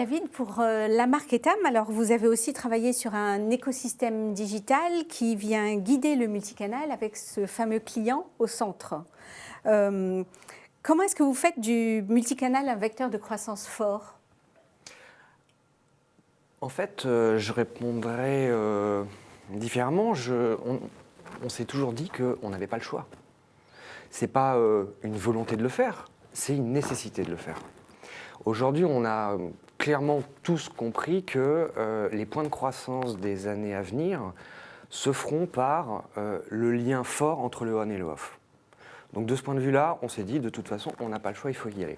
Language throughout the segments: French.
David, pour la marque Etam, alors vous avez aussi travaillé sur un écosystème digital qui vient guider le multicanal avec ce fameux client au centre. Comment est-ce que vous faites du multicanal un vecteur de croissance fort? En fait, je répondrais différemment. On s'est toujours dit qu'on n'avait pas le choix. Ce n'est pas une volonté de le faire, c'est une nécessité de le faire. Aujourd'hui, on a clairement tous compris que les points de croissance des années à venir se feront par le lien fort entre le on et le off. Donc de ce point de vue-là, on s'est dit, de toute façon, on n'a pas le choix, il faut y aller.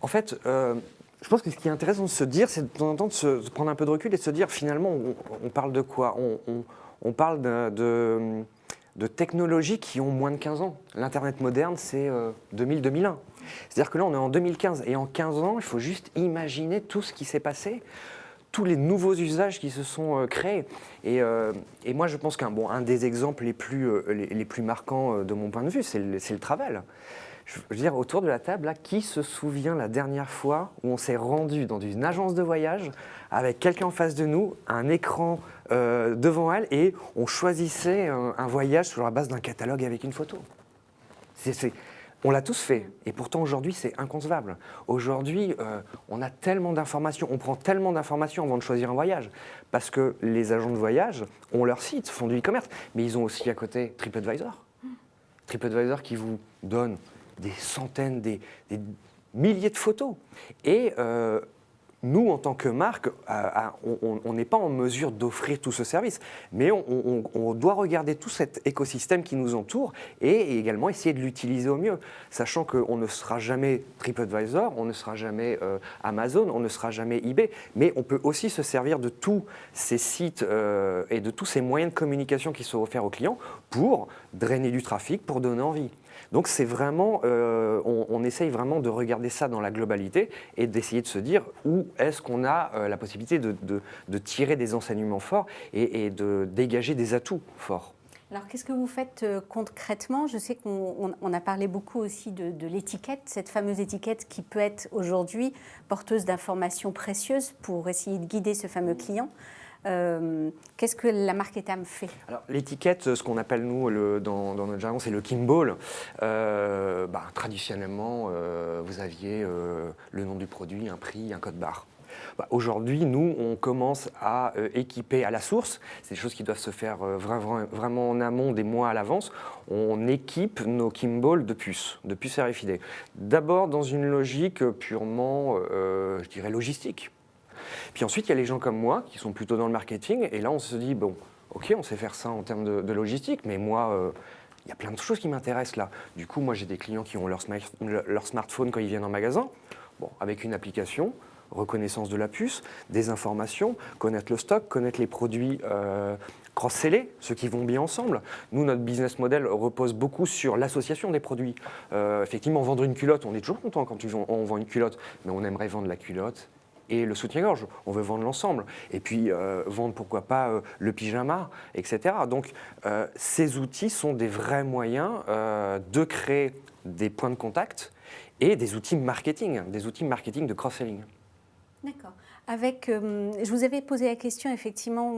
En fait, je pense que ce qui est intéressant de se dire, c'est de temps en temps de prendre un peu de recul et de se dire, finalement, on parle de quoi? On parle de technologies qui ont moins de 15 ans. L'Internet moderne, c'est 2000-2001. C'est-à-dire que là, on est en 2015. Et en 15 ans, il faut juste imaginer tout ce qui s'est passé, tous les nouveaux usages qui se sont créés. Et moi, je pense un des exemples les plus marquants de mon point de vue, c'est le travel. Je veux dire, autour de la table, là, qui se souvient la dernière fois où on s'est rendu dans une agence de voyage avec quelqu'un en face de nous, un écran devant elle, et on choisissait un voyage sur la base d'un catalogue avec une photo. On l'a tous fait, et pourtant aujourd'hui c'est inconcevable. Aujourd'hui, on a tellement d'informations, on prend tellement d'informations avant de choisir un voyage, parce que les agents de voyage ont leur site, font du e-commerce, mais ils ont aussi à côté TripAdvisor. TripAdvisor qui vous donne des centaines, des milliers de photos. Et nous, en tant que marque, on n'est pas en mesure d'offrir tout ce service, mais on doit regarder tout cet écosystème qui nous entoure et également essayer de l'utiliser au mieux, sachant qu'on ne sera jamais TripAdvisor, on ne sera jamais Amazon, on ne sera jamais eBay, mais on peut aussi se servir de tous ces sites et de tous ces moyens de communication qui sont offerts aux clients pour drainer du trafic, pour donner envie. Donc c'est vraiment, on essaye vraiment de regarder ça dans la globalité et d'essayer de se dire où est-ce qu'on a la possibilité de tirer des enseignements forts et de dégager des atouts forts. Alors, qu'est-ce que vous faites concrètement? Je sais qu'on a parlé beaucoup aussi de l'étiquette, cette fameuse étiquette qui peut être aujourd'hui porteuse d'informations précieuses pour essayer de guider ce fameux client. Qu'est-ce que la marque Etam fait? Alors, l'étiquette, ce qu'on appelle nous dans notre jargon, c'est le Kimball. Traditionnellement, vous aviez le nom du produit, un prix, un code barre. Aujourd'hui, nous, on commence à équiper à la source. C'est des choses qui doivent se faire vraiment en amont, des mois à l'avance. On équipe nos Kimball de puces RFID. D'abord dans une logique purement, je dirais, logistique. Puis ensuite, il y a les gens comme moi qui sont plutôt dans le marketing. Et là, on se dit, bon, ok, on sait faire ça en termes de logistique, mais moi, il y a plein de choses qui m'intéressent là. Du coup, moi, j'ai des clients qui ont leur smartphone quand ils viennent en magasin, avec une application, reconnaissance de la puce, des informations, connaître le stock, connaître les produits cross-sellés, ceux qui vont bien ensemble. Nous, notre business model repose beaucoup sur l'association des produits. Effectivement, vendre une culotte, on est toujours content quand on vend une culotte, mais on aimerait vendre la culotte et le soutien-gorge, on veut vendre l'ensemble. Et puis vendre, pourquoi pas, le pyjama, etc. Donc ces outils sont des vrais moyens de créer des points de contact et des outils marketing de cross-selling. D'accord. Je vous avais posé la question, effectivement,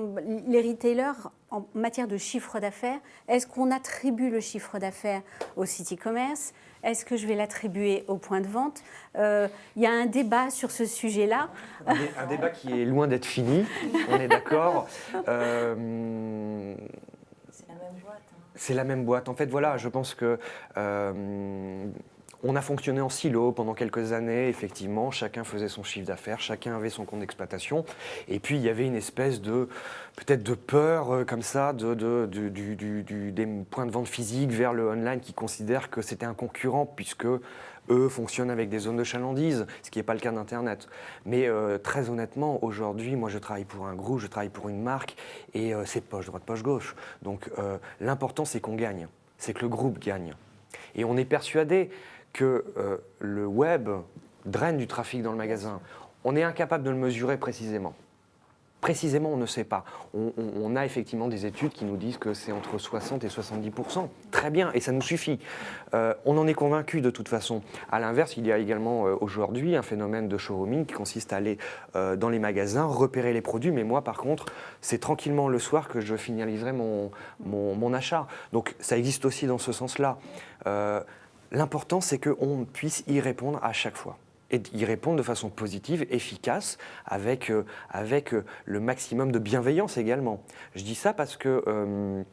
les retailers, en matière de chiffre d'affaires, est-ce qu'on attribue le chiffre d'affaires au site e-commerce? Est-ce que je vais l'attribuer au point de vente? Il y a un débat sur ce sujet-là. Un débat qui est loin d'être fini, on est d'accord. C'est la même boîte. C'est la même boîte. En fait, voilà, je pense que on a fonctionné en silo pendant quelques années, effectivement, chacun faisait son chiffre d'affaires, chacun avait son compte d'exploitation, et puis il y avait une espèce peut-être de peur comme ça des points de vente physiques vers le online qui considèrent que c'était un concurrent puisque eux fonctionnent avec des zones de chalandise, ce qui n'est pas le cas d'Internet. Mais très honnêtement, aujourd'hui, moi je travaille pour un groupe, je travaille pour une marque, et c'est poche droite, poche gauche. Donc l'important c'est qu'on gagne, c'est que le groupe gagne. Et on est persuadé que le web draine du trafic dans le magasin. On est incapable de le mesurer précisément. Précisément, on ne sait pas. On a effectivement des études qui nous disent que c'est entre 60 et 70%. Très bien, et ça nous suffit. On en est convaincu de toute façon. À l'inverse, il y a également aujourd'hui un phénomène de showrooming qui consiste à aller dans les magasins, repérer les produits. Mais moi, par contre, c'est tranquillement le soir que je finaliserai mon achat. Donc ça existe aussi dans ce sens-là. L'important, c'est qu'on puisse y répondre à chaque fois. Et y répondre de façon positive, efficace, avec le maximum de bienveillance également. Je dis ça parce que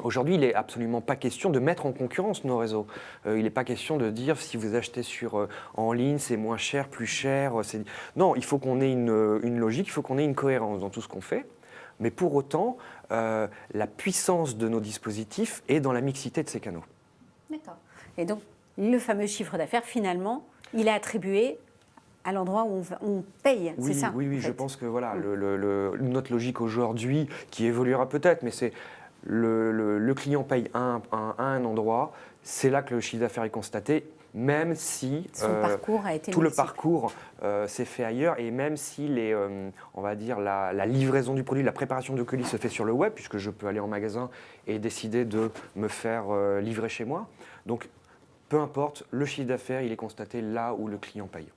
aujourd'hui, il n'est absolument pas question de mettre en concurrence nos réseaux. Il n'est pas question de dire si vous achetez en ligne, c'est moins cher, plus cher. Non, il faut qu'on ait une logique, il faut qu'on ait une cohérence dans tout ce qu'on fait. Mais pour autant, la puissance de nos dispositifs est dans la mixité de ces canaux. D'accord. Et donc, le fameux chiffre d'affaires, finalement, il est attribué à l'endroit où on paye, oui, c'est ça? Oui, je pense que voilà, notre logique aujourd'hui, qui évoluera peut-être, mais c'est le client paye à un endroit, c'est là que le chiffre d'affaires est constaté, même si son parcours a été tout le multiple. Parcours s'est fait ailleurs, et même si on va dire la livraison du produit, la préparation du colis se fait sur le web, puisque je peux aller en magasin et décider de me faire livrer chez moi. Donc, peu importe, le chiffre d'affaires, il est constaté là où le client paye.